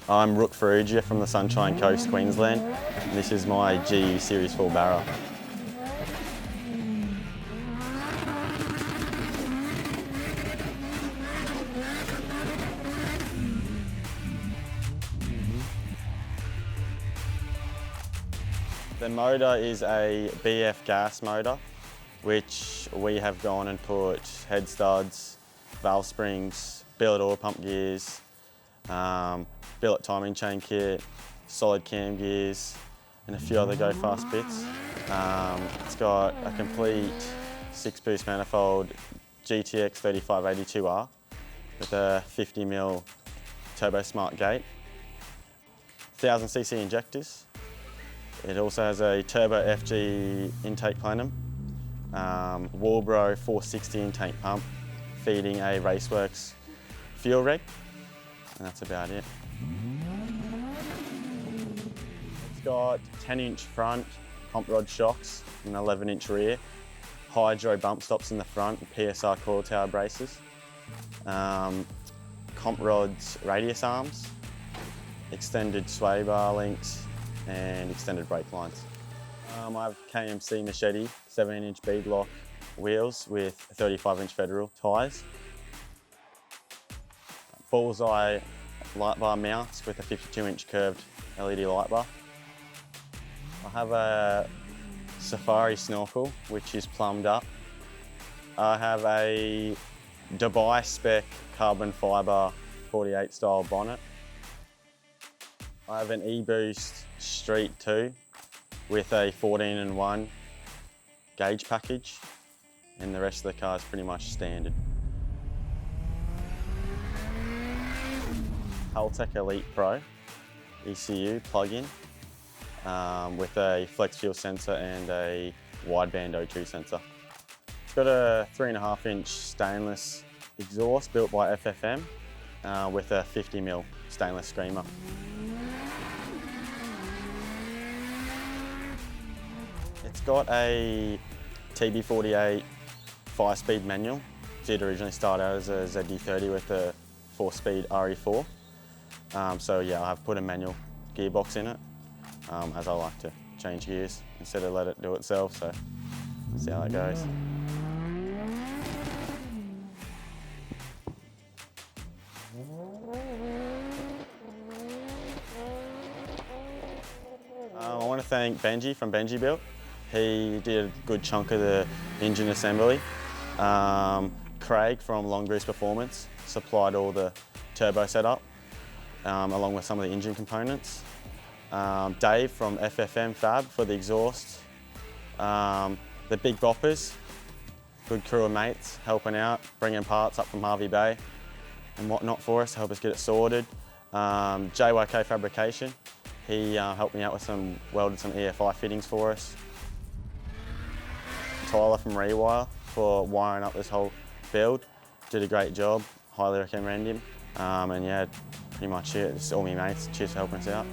I'm Rooke Farrugia from the Sunshine Coast, Queensland. And this is my GE Series 4 Barra. The motor is a BF gas motor, which we have gone and put head studs, valve springs, billet oil pump gears, billet timing chain kit, solid cam gears, and a few other go fast bits. It's got a complete 6-boost manifold GTX3582r with a 50mm turbo smart gate, 1000cc injectors. It also has a turbo FG intake plenum, Walbro 460 intake pump, feeding a Raceworks fuel rig, and that's about it. It's got 10-inch front pump rod shocks and 11-inch rear, hydro bump stops in the front, PSR coil tower braces, comp rods radius arms, extended sway bar links, and extended brake lines. I have KMC machete 17-inch bead lock wheels with 35-inch federal tyres. Bullseye light bar mounts with a 52-inch curved LED light bar. I have a Safari snorkel which is plumbed up. I have a Dubai spec carbon fibre 48 style bonnet. I have an E-Boost Street 2 with a 14-in-1 gauge package, and the rest of the car is pretty much standard. Haltech Elite Pro ECU plug-in with a flex fuel sensor and a wideband O2 sensor. It's got a 3.5-inch stainless exhaust built by FFM with a 50mm stainless screamer. It's got a TB48 5-speed manual. It did originally start out as a ZD30 with a 4-speed RE4. So yeah, I have put a manual gearbox in it, as I like to change gears instead of let it do it itself, so see how that goes. I want to thank Benji from Benji Built. He did a good chunk of the engine assembly. Craig from Long Grease Performance supplied all the turbo setup, along with some of the engine components. Dave from FFM Fab for the exhaust. The Big Boppers, good crew of mates helping out, bringing parts up from Harvey Bay and whatnot for us to help us get it sorted. JYK Fabrication, he helped me out with welded some E85 fittings for us. Tyler from Rewire for wiring up this whole build, did a great job, highly recommend him. And yeah, pretty much it, just all my mates, cheers for helping us out.